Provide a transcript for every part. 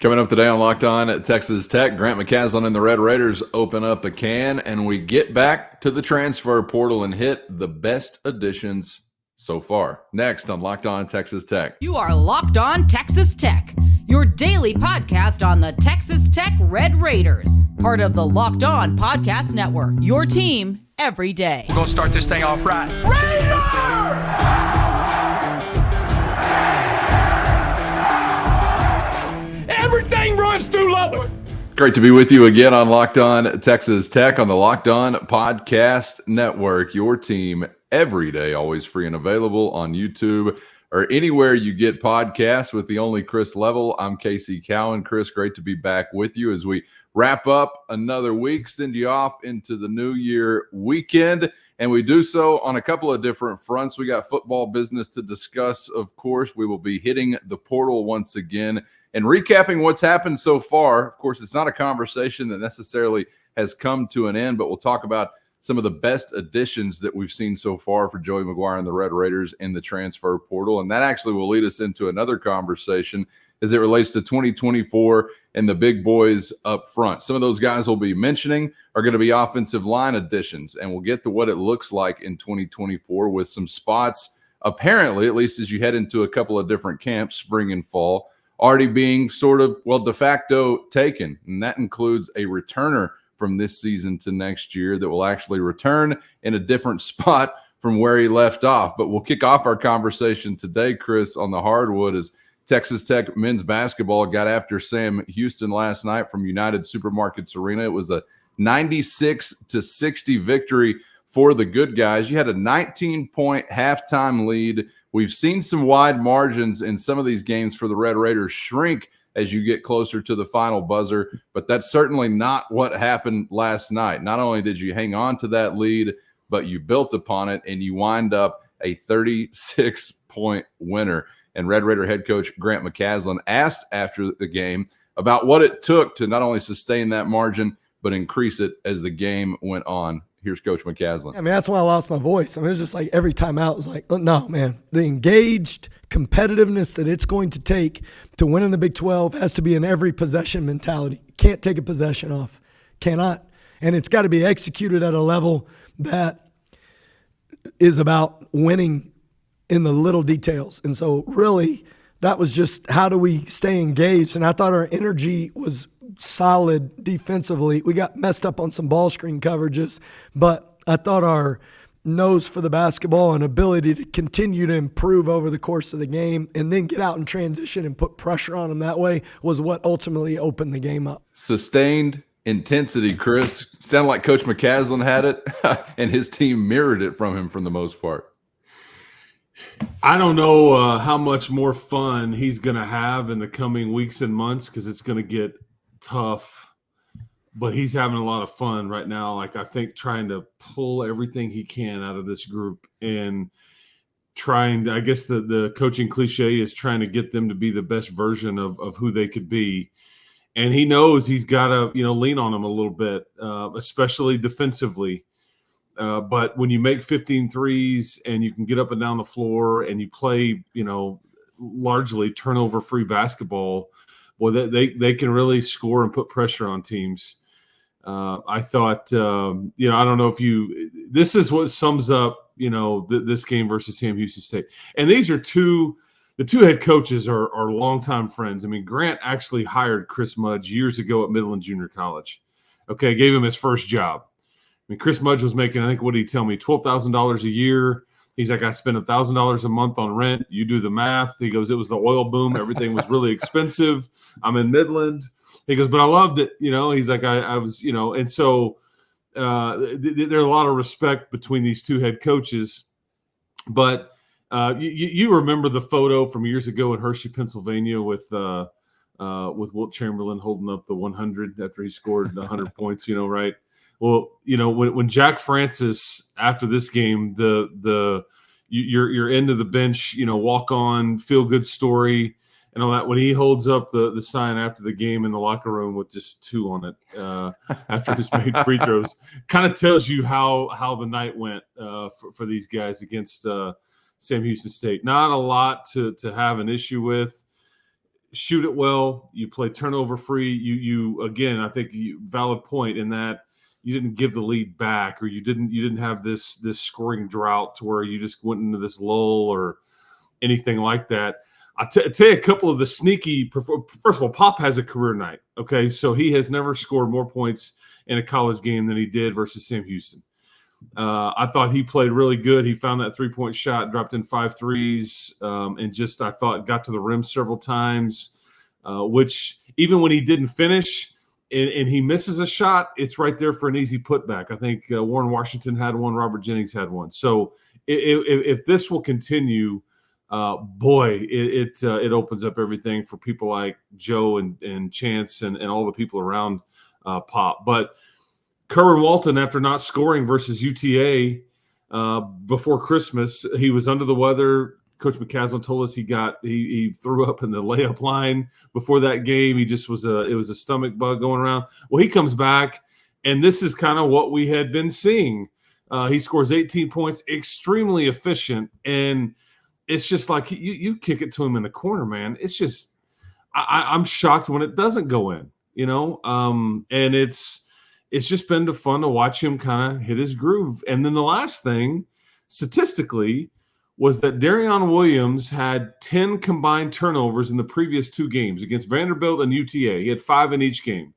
Coming up today on Locked On at Texas Tech, Grant McCasland and the Red Raiders open up a can, and we get back to the transfer portal and hit the best additions so far. Next on Locked On Texas Tech. You are Locked On Texas Tech, your daily podcast on the Texas Tech Red Raiders, part of the Locked On Podcast Network, your team every day. We're going to start this thing off right. Raider! Everything runs through Lubbock. Great to be with you again on Locked On Texas Tech on the Locked On Podcast Network. Your team every day, always free and available on YouTube or anywhere you get podcasts with the only Chris Level. I'm Casey Cowan. Chris, great to be back with you as we wrap up another week, send you off into the New Year weekend. And we do so on a couple of different fronts. We got football business to discuss, of course. We will be hitting the portal once again and recapping what's happened so far. Of course, it's not a conversation that necessarily has come to an end, but we'll talk about some of the best additions that we've seen so far for Joey McGuire and the Red Raiders in the transfer portal. And that actually will lead us into another conversation as it relates to 2024 and the big boys up front. Some of those guys we'll be mentioning are going to be offensive line additions, and we'll get to what it looks like in 2024 with some spots, apparently, at least as you head into a couple of different camps, spring and fall, already being sort of, well, de facto taken. And that includes a returner from this season to next year that will actually return in a different spot from where he left off. But we'll kick off our conversation today, Chris, on the hardwood as Texas Tech men's basketball got after Sam Houston last night from United Supermarkets Arena. It was a 96-60 victory for the good guys. You had a 19-point halftime lead. We've seen some wide margins in some of these games for the Red Raiders shrink as you get closer to the final buzzer, but that's certainly not what happened last night. Not only did you hang on to that lead, but you built upon it, and you wind up a 36-point winner. And Red Raider head coach Grant McCasland asked after the game about what it took to not only sustain that margin, but increase it as the game went on. Here's Coach McCasland. I mean, that's why I lost my voice. I mean, it was just like every time out, it was like, no, man, the engaged competitiveness that it's going to take to win in the Big 12 has to be in every possession mentality. Can't take a possession off. Cannot. And it's got to be executed at a level that is about winning in the little details. And so really that was just how do we stay engaged? And I thought our energy was solid defensively. We got messed up on some ball screen coverages, but I thought our nose for the basketball and ability to continue to improve over the course of the game and then get out in transition and put pressure on them that way was what ultimately opened the game up. Sustained intensity, Chris. Sounded like Coach McCasland had it, and his team mirrored it from him for the most part. I don't know how much more fun he's going to have in the coming weeks and months because it's going to get tough, but he's having a lot of fun right now. Like, I think trying to pull everything he can out of this group and trying to, I guess the coaching cliche is trying to get them to be the best version of who they could be. And he knows he's got to, lean on them a little bit, especially defensively. But when you make 15 threes and you can get up and down the floor and you play, largely turnover-free basketball, well, they can really score and put pressure on teams. I thought, I don't know if this is what sums up, this game versus Sam Houston State. And these are the two head coaches are longtime friends. I mean, Grant actually hired Chris Mudge years ago at Midland Junior College. Okay, gave him his first job. I mean, Chris Mudge was making, I think, what did he tell me, $12,000 a year. He's like, I spend $1,000 a month on rent. You do the math. He goes, it was the oil boom. Everything was really expensive. I'm in Midland. He goes, but I loved it. He's like, I was, and so there are a lot of respect between these two head coaches. But you remember the photo from years ago in Hershey, Pennsylvania with Wilt Chamberlain holding up the 100 after he scored 100 points, right? Well, when Jack Francis after this game, you're into the bench, walk on, feel good story, and all that. When he holds up the sign after the game in the locker room with just 2 on it after he's made free throws, kind of tells you how the night went for these guys against Sam Houston State. Not a lot to have an issue with. shoot it well, you play turnover free. You again, I think valid point in that you didn't give the lead back, or you didn't have this scoring drought to where you just went into this lull or anything like that. I'll tell you a couple of the sneaky. First of all, Pop has a career night. Okay, so he has never scored more points in a college game than he did versus Sam Houston. I thought he played really good. He found that 3-point shot, dropped in 5 threes, and just, I thought, got to the rim several times, which even when he didn't finish and he misses a shot, it's right there for an easy putback. I think Warren Washington had one, Robert Jennings had one. So if this will continue, it opens up everything for people like Joe and Chance and all the people around Pop. But Kerwin Walton, after not scoring versus UTA before Christmas, he was under the weather. Coach McCaslin told us he threw up in the layup line before that game. It was a stomach bug going around. Well, he comes back, and this is kind of what we had been seeing. He scores 18 points, extremely efficient, and it's just like you kick it to him in the corner, man. It's just I'm shocked when it doesn't go in, and it's just been fun to watch him kind of hit his groove. And then the last thing, statistically, was that Darion Williams had 10 combined turnovers in the previous 2 games against Vanderbilt and UTA. He had 5 in each game.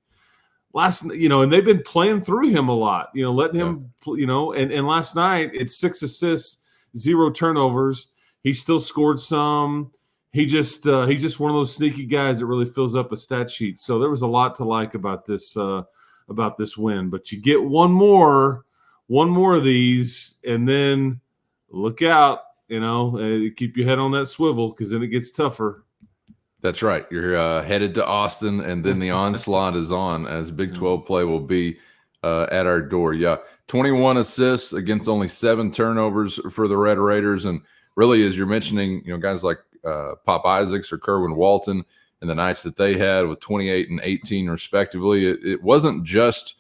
And they've been playing through him a lot, letting him, and last night it's 6 assists, 0 turnovers. He still scored some. He's just one of those sneaky guys that really fills up a stat sheet. So there was a lot to like about this win. But you get one more of these, and then look out, keep your head on that swivel, because then it gets tougher. That's right. You're headed to Austin, and then the onslaught is on, as Big 12 play will be at our door. Yeah, 21 assists against only 7 turnovers for the Red Raiders. And really, as you're mentioning, guys like Pop Isaacs or Kerwin Walton, and the nights that they had with 28 and 18 respectively, it wasn't just,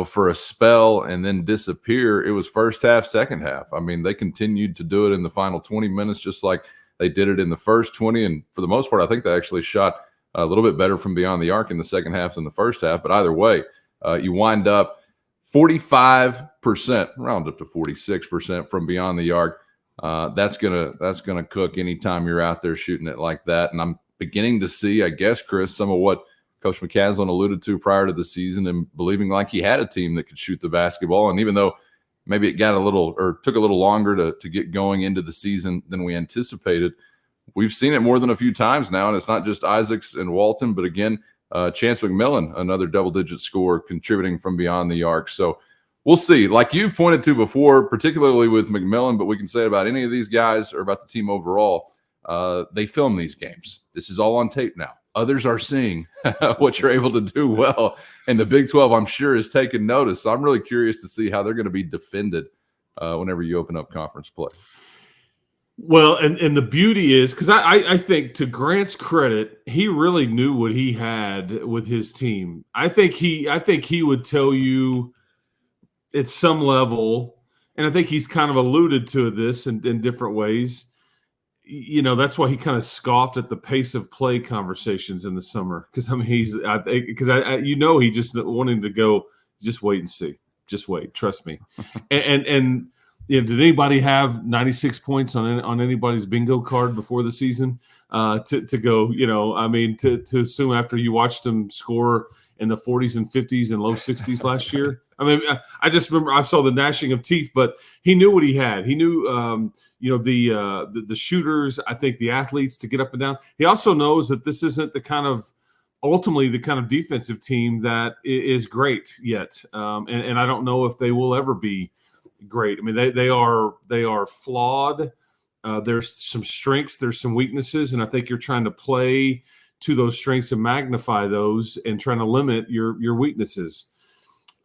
for a spell and then disappear. It was first half, second half. I mean, they continued to do it in the final 20 minutes, just like they did it in the first 20. And for the most part, I think they actually shot a little bit better from beyond the arc in the second half than the first half. But either way, you wind up 45%, round up to 46% from beyond the arc. That's gonna cook anytime you're out there shooting it like that. And I'm beginning to see, I guess, Chris, some of what Coach McCaslin alluded to prior to the season, and believing like he had a team that could shoot the basketball. And even though maybe it got took a little longer to get going into the season than we anticipated, we've seen it more than a few times now. And it's not just Isaacs and Walton, but again, Chance McMillan, another double-digit scorer, contributing from beyond the arc. So we'll see. Like you've pointed to before, particularly with McMillan, but we can say it about any of these guys or about the team overall, they film these games. This is all on tape now. Others are seeing what you're able to do well. And the Big 12, I'm sure, is taking notice. So I'm really curious to see how they're going to be defended whenever you open up conference play. Well, and the beauty is, because I think, to Grant's credit, he really knew what he had with his team. I think he would tell you at some level, and I think he's kind of alluded to this in different ways. That's why he kind of scoffed at the pace of play conversations in the summer. Because he just wanted to go, just wait and see, just wait, trust me. and did anybody have 96 points on anybody's bingo card before the season? To go, to assume after you watched them score in the 40s and 50s and low 60s last year. I mean, I just remember I saw the gnashing of teeth, but he knew what he had. He knew, the shooters, I think the athletes to get up and down. He also knows that this isn't ultimately the kind of defensive team that is great yet. And I don't know if they will ever be great. I mean, they are flawed. There's some strengths, there's some weaknesses, and I think you're trying to play to those strengths and magnify those and trying to limit your weaknesses.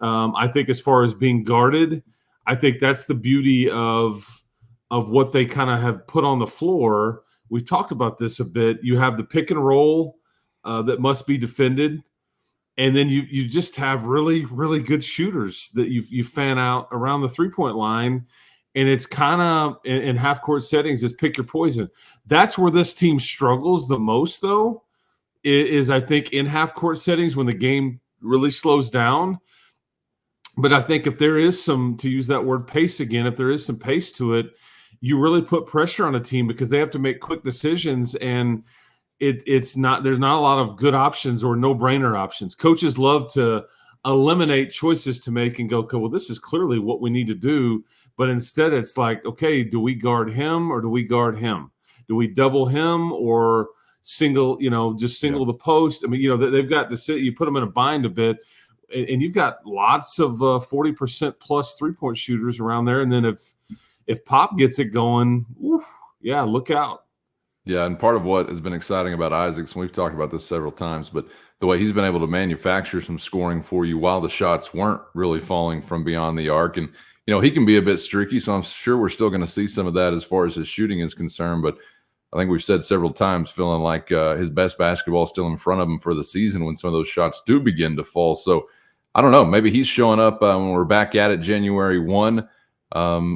I think as far as being guarded, I think that's the beauty of what they kind of have put on the floor. We've talked about this a bit. You have the pick and roll that must be defended. And then you just have really, really good shooters that you fan out around the three-point line. And it's kind of in half-court settings, it's pick your poison. That's where this team struggles the most, though, is I think in half-court settings when the game really slows down. But I think if there is some, to use that word pace again, if there is some pace to it, you really put pressure on a team because they have to make quick decisions, and there's not a lot of good options or no-brainer options. Coaches love to eliminate choices to make and go, okay, well, this is clearly what we need to do. But instead it's like, okay, do we guard him or do we guard him? Do we double him or single, just single the post? I mean, they've got to sit, you put them in a bind a bit, and you've got lots of 40% plus three-point shooters around there. And then if Pop gets it going, look out. Yeah, and part of what has been exciting about Isaacs, and we've talked about this several times, but the way he's been able to manufacture some scoring for you while the shots weren't really falling from beyond the arc. And, he can be a bit streaky, so I'm sure we're still going to see some of that as far as his shooting is concerned. But I think we've said several times feeling like his best basketball is still in front of him for the season when some of those shots do begin to fall. So I don't know, maybe he's showing up when we're back at it January 1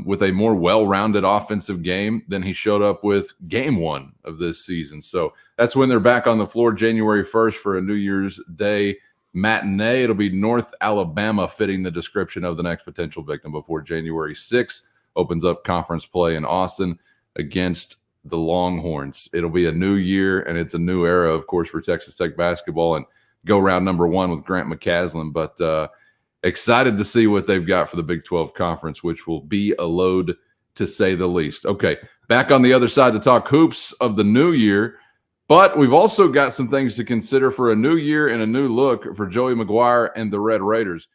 with a more well-rounded offensive game than he showed up with game 1 of this season. So that's when they're back on the floor January 1st for a New Year's Day matinee. It'll be North Alabama fitting the description of the next potential victim before January 6th opens up conference play in Austin against the Longhorns. It'll be a new year, and it's a new era, of course, for Texas Tech basketball and go round number 1 with Grant McCaslin. But excited to see what they've got for the Big 12 Conference, which will be a load to say the least. Okay, back on the other side to talk hoops of the new year, but we've also got some things to consider for a new year and a new look for Joey McGuire and the Red Raiders.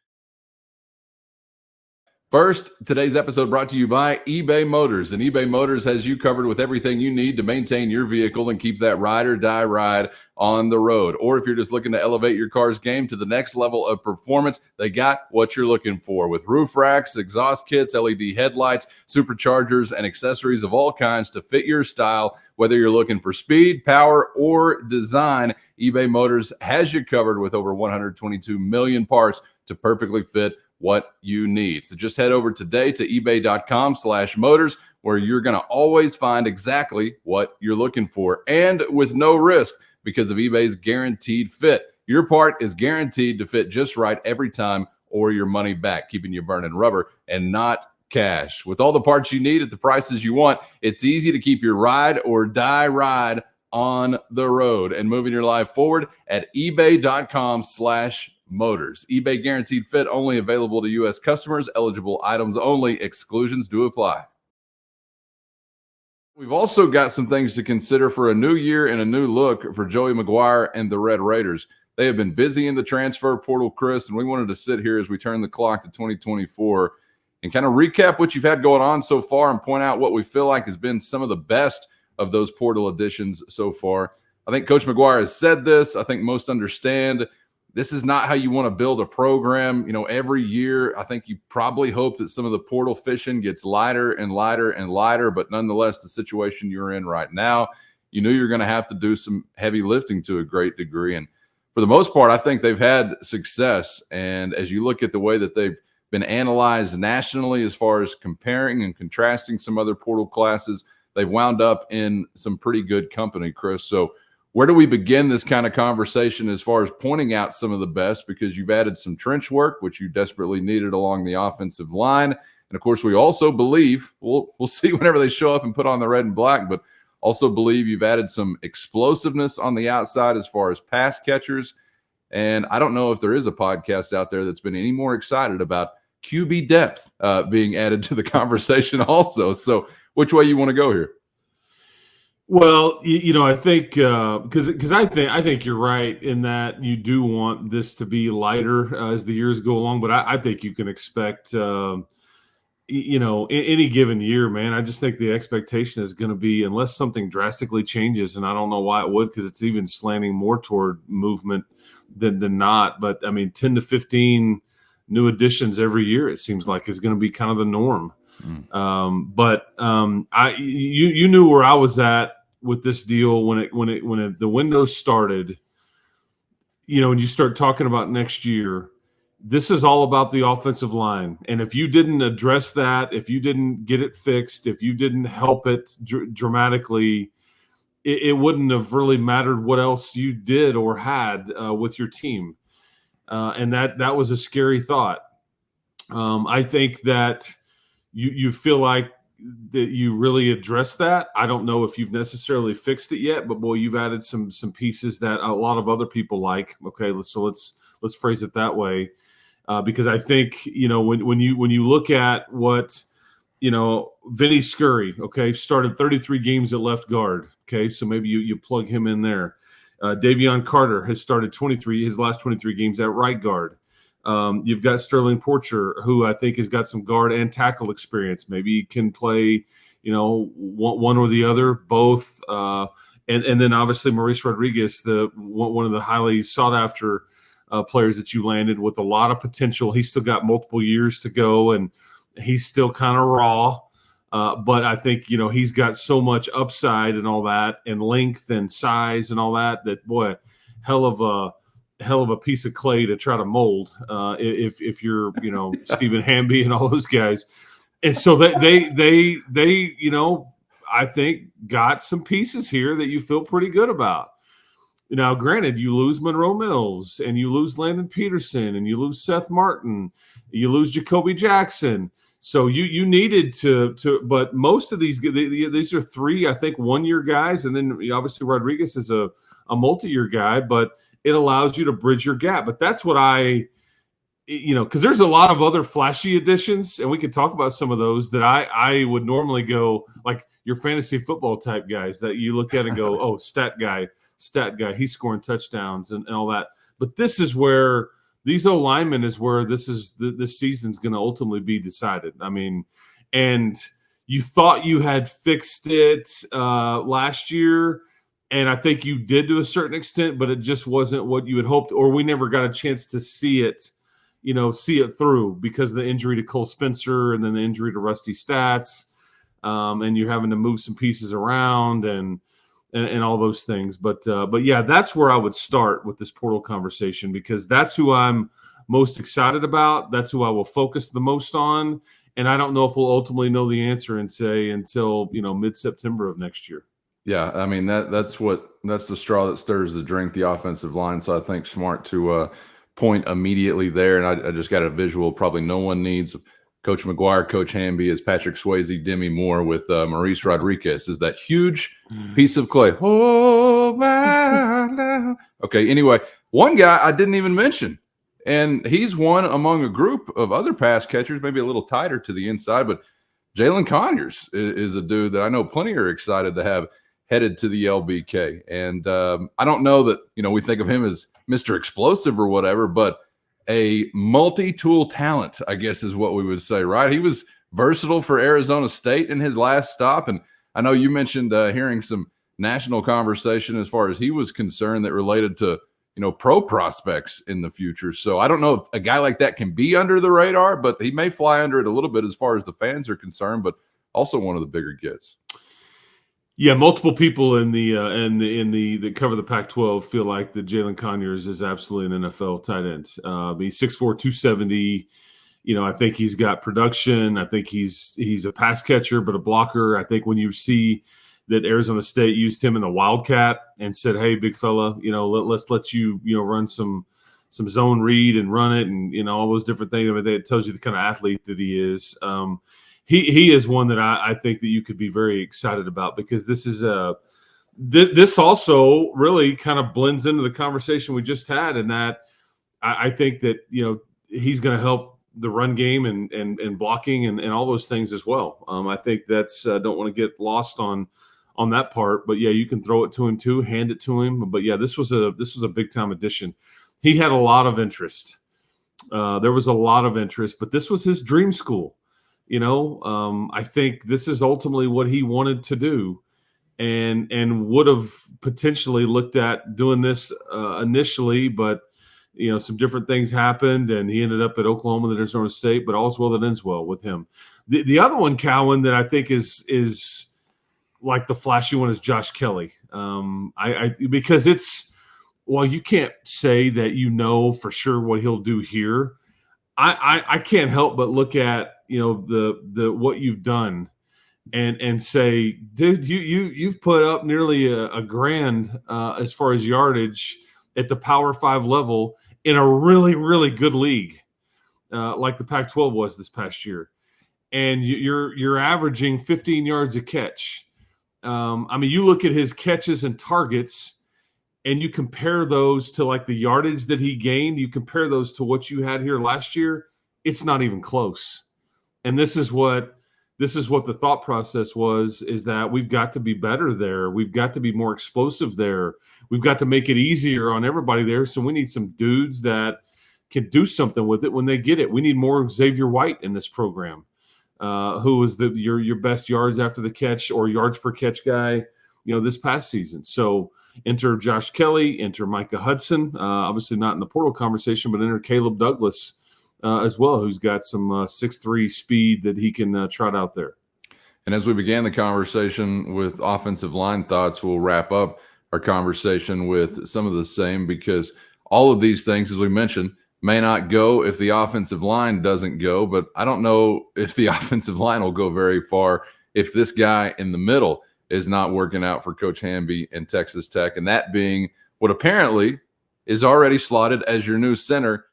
First, today's episode brought to you by eBay Motors, and eBay Motors has you covered with everything you need to maintain your vehicle and keep that ride or die ride on the road. Or if you're just looking to elevate your car's game to the next level of performance, they got what you're looking for with roof racks, exhaust kits, LED headlights, superchargers, and accessories of all kinds to fit your style. Whether you're looking for speed, power, or design, eBay Motors has you covered with over 122 million parts to perfectly fit what you need. So just head over today to ebay.com/motors, where you're going to always find exactly what you're looking for, and with no risk because of eBay's guaranteed fit. Your part is guaranteed to fit just right every time, or your money back, keeping you burning rubber and not cash. With all the parts you need at the prices you want, it's easy to keep your ride or die ride on the road and moving your life forward at ebay.com/motors. eBay guaranteed fit, only available to U.S. customers, eligible items only, exclusions do apply. We've also got some things to consider for a new year and a new look for Joey McGuire and the Red Raiders. They have been busy in the transfer portal, Chris, and we wanted to sit here as we turn the clock to 2024 and kind of recap what you've had going on so far and point out what we feel like has been some of the best of those portal additions so far. I think Coach McGuire has said this. I think most understand this is not how you want to build a program. Every year, I think you probably hope that some of the portal fishing gets lighter and lighter and lighter, but nonetheless, the situation you're in right now, you knew you're going to have to do some heavy lifting to a great degree. And for the most part, I think they've had success. And as you look at the way that they've been analyzed nationally as far as comparing and contrasting some other portal classes, they've wound up in some pretty good company, Chris. So where do we begin this kind of conversation as far as pointing out some of the best? Because you've added some trench work, which you desperately needed along the offensive line. And, of course, we also believe, we'll see whenever they show up and put on the red and black, but also believe you've added some explosiveness on the outside as far as pass catchers. And I don't know if there is a podcast out there that's been any more excited about QB depth being added to the conversation also. So which way you want to go here? Well, I think because I think you're right in that you do want this to be lighter as the years go along, but I think you can expect, any given year, man. I just think the expectation is going to be, unless something drastically changes, and I don't know why it would, because it's even slanting more toward movement than not. But I mean, 10 to 15 new additions every year, it seems like, is going to be kind of the norm. But you knew where I was at with this deal when the window started. When you start talking about next year, this is all about the offensive line. And if you didn't address that, if you didn't get it fixed, if you didn't help it dramatically, it wouldn't have really mattered what else you did or had with your team. And that was a scary thought. I think that you feel like that you really addressed that. I don't know if you've necessarily fixed it yet, but boy, you've added some pieces that a lot of other people like. Okay, let's phrase it that way, because I think when you look at what Vinny Scurry, okay, started 33 games at left guard. Okay, so maybe you plug him in there. Davion Carter has started his last 23 games at right guard. You've got Sterling Porcher, who I think has got some guard and tackle experience. Maybe he can play, one or the other, both. And then obviously Maurice Rodriguez, one of the highly sought after players that you landed with a lot of potential. He's still got multiple years to go, and he's still kind of raw. But I think, he's got so much upside and all that, and length and size and all that, boy, hell of a piece of clay to try to mold if you're, Stephen Hamby and all those guys. And so they I think got some pieces here that you feel pretty good about. Now, granted, you lose Monroe Mills and you lose Landon Peterson and you lose Seth Martin, you lose Jacoby Jackson. So you needed to, but most of these are 3, I think, 1-year guys, and then obviously Rodriguez is a multi-year guy, but it allows you to bridge your gap. But that's what because there's a lot of other flashy additions, and we could talk about some of those that I would normally go, like your fantasy football type guys that you look at and go, oh, stat guy, he's scoring touchdowns and all that. But this is where these O-linemen is where this season's going to ultimately be decided. I mean, and you thought you had fixed it last year, and I think you did to a certain extent, but it just wasn't what you had hoped, or we never got a chance to see it through because of the injury to Cole Spencer and then the injury to Rusty Stats, and you're having to move some pieces around and all those things. But yeah, that's where I would start with this portal conversation, because that's who I'm most excited about. That's who I will focus the most on. And I don't know if we'll ultimately know the answer until mid-September of next year. Yeah, I mean that's the straw that stirs the drink, the offensive line. So I think smart to point immediately there. And I just got a visual. Probably no one needs Coach McGuire, Coach Hamby as Patrick Swayze, Demi Moore with Maurice Rodriguez is that huge piece of clay. Oh, man. Okay, anyway, one guy I didn't even mention, and he's one among a group of other pass catchers, maybe a little tighter to the inside, but Jalen Conyers is a dude that I know plenty are excited to have headed to the LBK. And I don't know that, we think of him as Mr. Explosive or whatever, but a multi-tool talent, I guess is what we would say, right? He was versatile for Arizona State in his last stop. And I know you mentioned hearing some national conversation as far as he was concerned that related to, pro prospects in the future. So I don't know if a guy like that can be under the radar, but he may fly under it a little bit as far as the fans are concerned, but also one of the bigger gets. Yeah, multiple people in the that cover the Pac-12 feel like that Jalen Conyers is absolutely an NFL tight end. He's 6'4", 270. I think he's got production. I think he's a pass catcher, but a blocker. I think when you see that Arizona State used him in the Wildcat and said, "Hey, big fella, let's let you run some zone read and run it and all those different things." I mean, it tells you the kind of athlete that he is. He is one that I think that you could be very excited about, because this is this also really kind of blends into the conversation we just had, in that I think that he's going to help the run game and blocking and all those things as well. I think that's don't want to get lost on that part, but yeah, you can throw it to him too, hand it to him. But yeah, this was a big time addition. He had a lot of interest. There was a lot of interest, but this was his dream school. I think this is ultimately what he wanted to do, and would have potentially looked at doing this initially, but some different things happened, and he ended up at Oklahoma, then Arizona State. But all's well that ends well with him. The other one, Cowan, that I think is like the flashy one is Josh Kelly. Because it's, well, you can't say that for sure what he'll do here. I can't help but look at the what you've done and say, dude, you've put up nearly a grand as far as yardage at the Power 5 level in a really, really good league like the Pac-12 was this past year. And you're averaging 15 yards a catch. I mean, you look at his catches and targets, and you compare those to like the yardage that he gained. You compare those to what you had here last year. It's not even close. And this is what the thought process was, is that we've got to be better there. We've got to be more explosive there. We've got to make it easier on everybody there. So we need some dudes that can do something with it when they get it. We need more Xavier White in this program, who was your best yards after the catch or yards per catch guy, this past season. So enter Josh Kelly, enter Micah Hudson, obviously not in the portal conversation, but enter Caleb Douglas as well, who's got some 6'3" speed that he can trot out there. And as we began the conversation with offensive line thoughts, we'll wrap up our conversation with some of the same, because all of these things, as we mentioned, may not go if the offensive line doesn't go, but I don't know if the offensive line will go very far if this guy in the middle is not working out for Coach Hamby and Texas Tech, and that being what apparently is already slotted as your new center.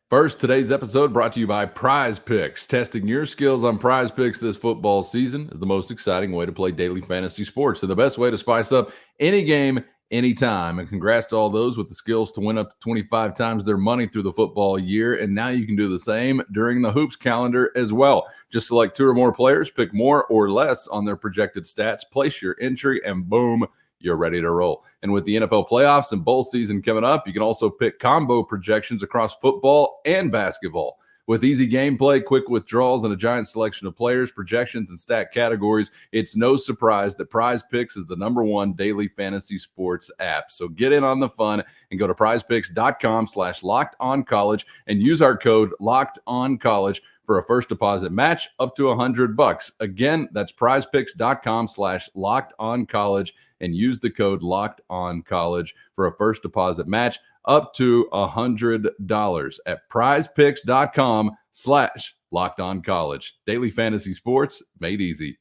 First, today's episode brought to you by PrizePicks. Testing your skills on PrizePicks this football season is the most exciting way to play daily fantasy sports, and the best way to spice up any game anytime. And congrats to all those with the skills to win up to 25 times their money through the football year. And now you can do the same during the hoops calendar as well. Just select 2 or more players, pick more or less on their projected stats, place your entry, and boom, you're ready to roll. And with the NFL playoffs and bowl season coming up, you can also pick combo projections across football and basketball. With easy gameplay, quick withdrawals, and a giant selection of players, projections, and stat categories, it's no surprise that PrizePicks is the #1 daily fantasy sports app. So get in on the fun and go to prizepicks.com/lockedoncollege and use our code LOCKEDONCollege for a first deposit match up to $100. Again, that's prizepicks.com/lockedoncollege and use the code LOCKEDONCollege for a first deposit match up to $100 at prizepicks.com/lockedoncollege. Daily fantasy sports made easy.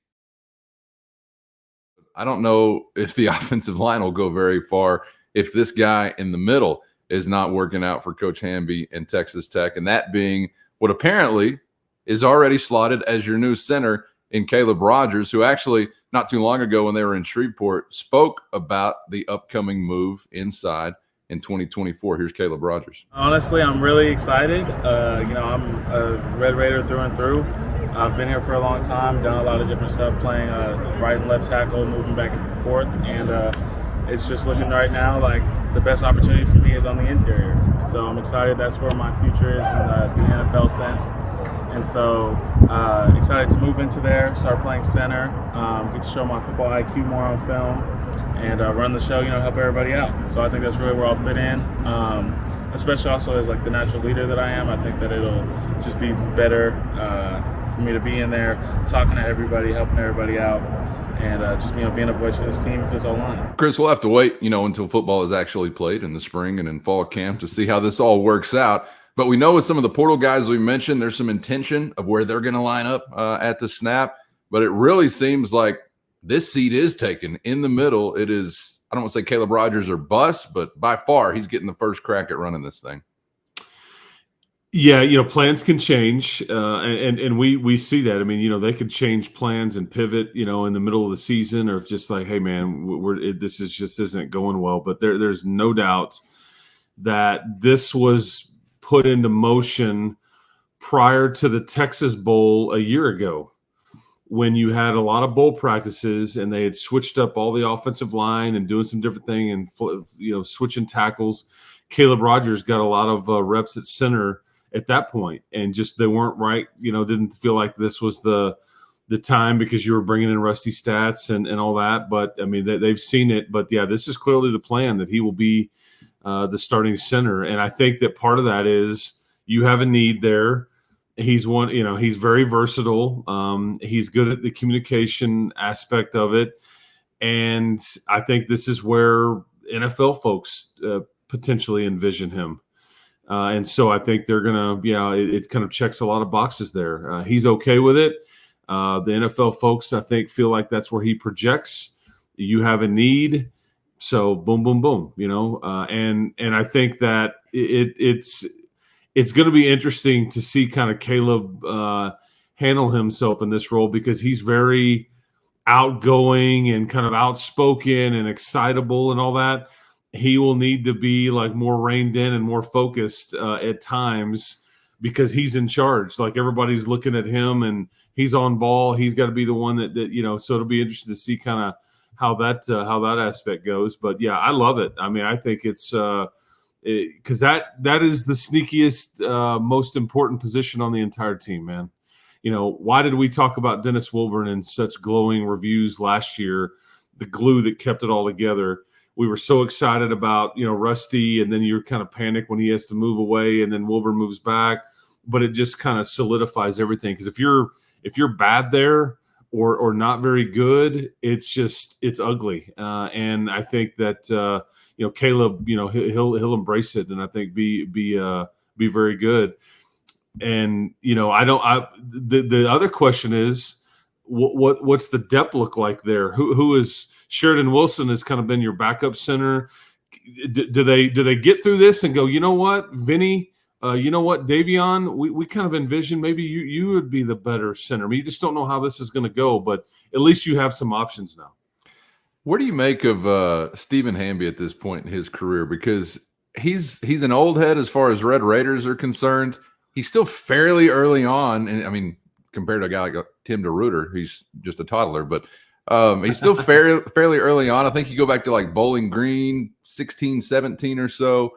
I don't know if the offensive line will go very far if this guy in the middle is not working out for Coach Hamby and Texas Tech, and that being what apparently is already slotted as your new center in Caleb Rogers, who actually not too long ago when they were in Shreveport spoke about the upcoming move inside in 2024. Here's Caleb Rogers. Honestly, I'm really excited. I'm a Red Raider through and through. I've been here for a long time, done a lot of different stuff, playing right and left tackle, moving back and forth, and it's just looking right now like the best opportunity for me is on the interior. So I'm excited. That's where my future is in the NFL sense. And so excited to move into there, start playing center, get to show my football IQ more on film, and run the show, help everybody out. So I think that's really where I'll fit in, especially also as like the natural leader that I am. I think that it'll just be better for me to be in there, talking to everybody, helping everybody out, and just being a voice for this team for this whole line. Chris, we'll have to wait, until football is actually played in the spring and in fall camp to see how this all works out. But we know with some of the portal guys we mentioned, there's some intention of where they're going to line up at the snap. But it really seems like this seat is taken in the middle. It is, I don't want to say Caleb Rogers or bust, but by far he's getting the first crack at running this thing. Yeah, plans can change, and we see that. I mean, they could change plans and pivot, in the middle of the season, or just like, hey, man, this just isn't going well. But there's no doubt that this was put into motion prior to the Texas Bowl a year ago, when you had a lot of bowl practices and they had switched up all the offensive line and doing some different thing and switching tackles. Caleb Rogers got a lot of reps at center at that point, and just they weren't right. Didn't feel like this was the time because you were bringing in rusty stats and all that. But I mean, they've seen it. But yeah, this is clearly the plan, that he will be the starting center. And I think that part of that is you have a need there. He's he's very versatile. He's good at the communication aspect of it. And I think this is where NFL folks potentially envision him. And so I think they're going to, it kind of checks a lot of boxes there. He's okay with it. The NFL folks, I think, feel like that's where he projects. You have a need, so boom, boom, boom. And I think that it's going to be interesting to see kind of Caleb handle himself in this role, because he's very outgoing and kind of outspoken and excitable and all that. He will need to be like more reined in and more focused at times, because he's in charge. Like, everybody's looking at him and he's on ball. He's got to be the one that so it'll be interesting to see kind of how that aspect goes. But yeah, I love it. I mean, I think it's because that is the sneakiest, most important position on the entire team, man. Why did we talk about Dennis Wilburn in such glowing reviews last year? The glue that kept it all together. We were so excited about, Rusty, and then you're kind of panicked when he has to move away, and then Wilburn moves back. But it just kind of solidifies everything. Because if you're bad there or not very good, it's ugly. And I think that Caleb, he'll embrace it, and I think be very good. And the other question is, what's the depth look like there? Who is Sheridan Wilson has kind of been your backup center. Do they get through this and go, you know what, Vinny, you know what, Davion, we kind of envision maybe you would be the better center. I mean, you just don't know how this is going to go, but at least you have some options now. What do you make of Stephen Hamby at this point in his career? Because he's an old head as far as Red Raiders are concerned. He's still fairly early on, and I mean, compared to a guy like Tim DeRuyter, he's just a toddler, but he's still fairly early on. I think you go back to like Bowling Green, 16, 17 or so,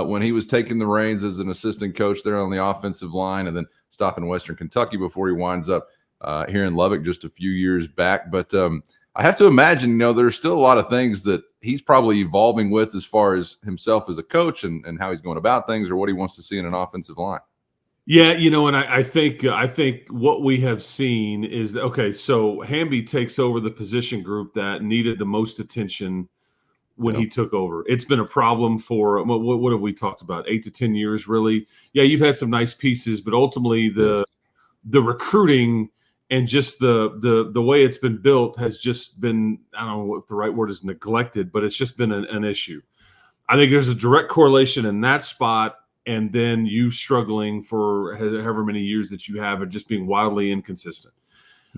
when he was taking the reins as an assistant coach there on the offensive line, and then stopping Western Kentucky before he winds up here in Lubbock just a few years back. But I have to imagine, there's still a lot of things that he's probably evolving with as far as himself as a coach and how he's going about things, or what he wants to see in an offensive line. Yeah, and I think what we have seen is that, okay, so Hamby takes over the position group that needed the most attention when he took over. It's been a problem for what have we talked about, 8 to 10 years, really. Yeah, you've had some nice pieces, but ultimately the recruiting and just the way it's been built has just been, I don't know what the right word is, neglected, but it's just been an issue. I think there's a direct correlation in that spot, and then you struggling for however many years that you have and just being wildly inconsistent.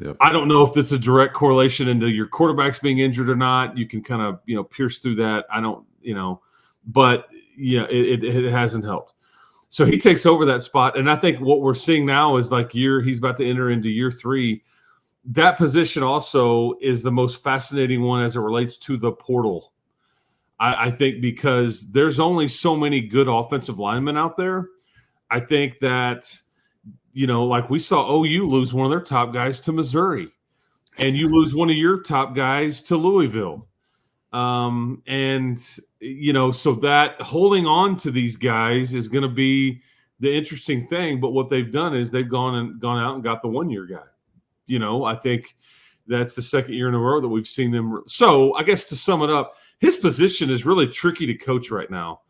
Yep. I don't know if it's a direct correlation into your quarterbacks being injured or not. You can kind of, pierce through that. I don't, but it hasn't helped. So he takes over that spot. And I think what we're seeing now is like he's about to enter into year 3. That position also is the most fascinating one as it relates to the portal. I think because there's only so many good offensive linemen out there. I think that, like we saw OU lose one of their top guys to Missouri, and you lose one of your top guys to Louisville. So that holding on to these guys is going to be the interesting thing. But what they've done is they've gone out and got the 1-year guy. I think that's the second year in a row that we've seen them. So I guess to sum it up, his position is really tricky to coach right now,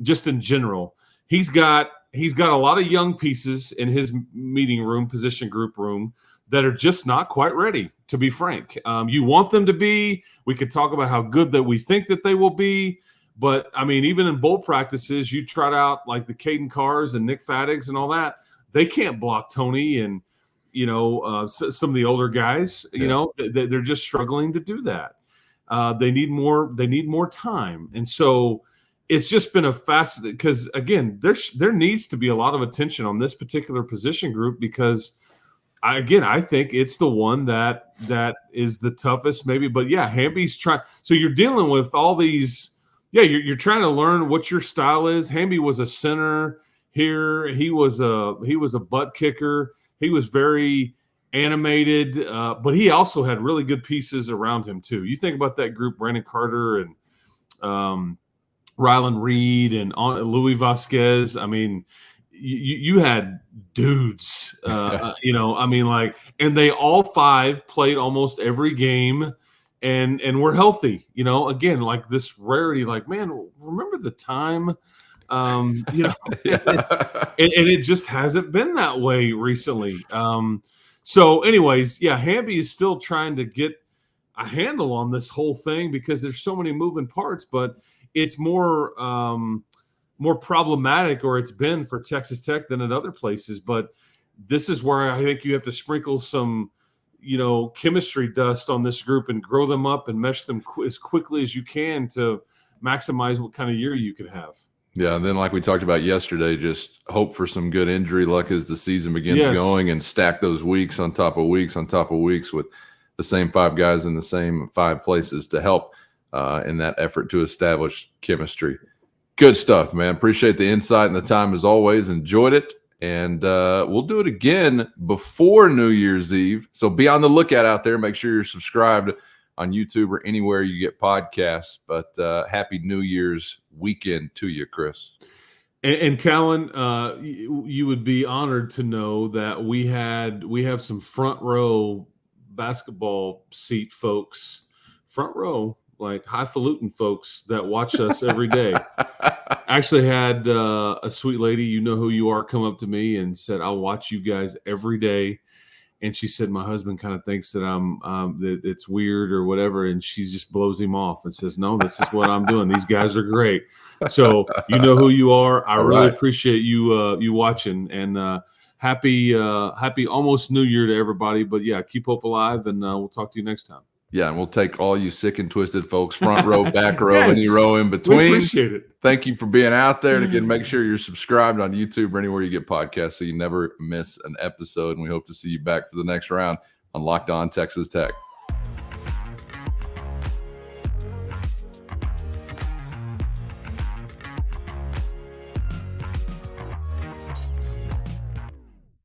just in general. He's got a lot of young pieces in his meeting room, position group room, that are just not quite ready, to be frank. You want them to be. We could talk about how good that we think that they will be. But, I mean, even in bowl practices, you trot out like the Caden Carrs and Nick Fatigs and all that. They can't block Tony and, some of the older guys. Yeah. They're just struggling to do that. They need more time. And so it's just been a fascinating, because again, there needs to be a lot of attention on this particular position group, because I think it's the one that is the toughest maybe. But yeah, Hamby's trying. So you're dealing with all these. Yeah, you're trying to learn what your style is. Hamby was a center here. He was a butt kicker. He was very animated, but he also had really good pieces around him too. You think about that group: Brandon Carter and Rylan Reed and Louis Vasquez. I mean, you had dudes, and they all 5 played almost every game and were healthy. Again, like this rarity. Like, man, remember the time. And it just hasn't been that way recently. So, anyways, yeah, Hamby is still trying to get a handle on this whole thing because there's so many moving parts, but it's more problematic, or it's been for Texas Tech than at other places. But this is where I think you have to sprinkle some, chemistry dust on this group and grow them up and mesh them as quickly as you can to maximize what kind of year you could have. Yeah, and then like we talked about yesterday, just hope for some good injury luck as the season begins going, and stack those weeks on top of weeks on top of weeks with the same 5 guys in the same 5 places to help in that effort to establish chemistry. Good stuff, man. Appreciate the insight and the time as always. Enjoyed it. And we'll do it again before New Year's Eve. So be on the lookout out there. Make sure you're subscribed on YouTube or anywhere you get podcasts. But happy New Year's weekend to you, Chris. And Callan, you would be honored to know that we have some front row basketball seat folks, front row, like highfalutin folks that watch us every day. Actually had a sweet lady, you know who you are, come up to me and said, "I'll watch you guys every day." And she said, "My husband kind of thinks that that it's weird or whatever," and she just blows him off and says, "No, this is what I'm doing. These guys are great." So you know who you are. I really appreciate you watching, and happy almost New Year to everybody. But yeah, keep hope alive, and we'll talk to you next time. Yeah, and we'll take all you sick and twisted folks, front row, back row, any row in between. We appreciate it. Thank you for being out there. And again, make sure you're subscribed on YouTube or anywhere you get podcasts so you never miss an episode. And we hope to see you back for the next round on Locked On Texas Tech.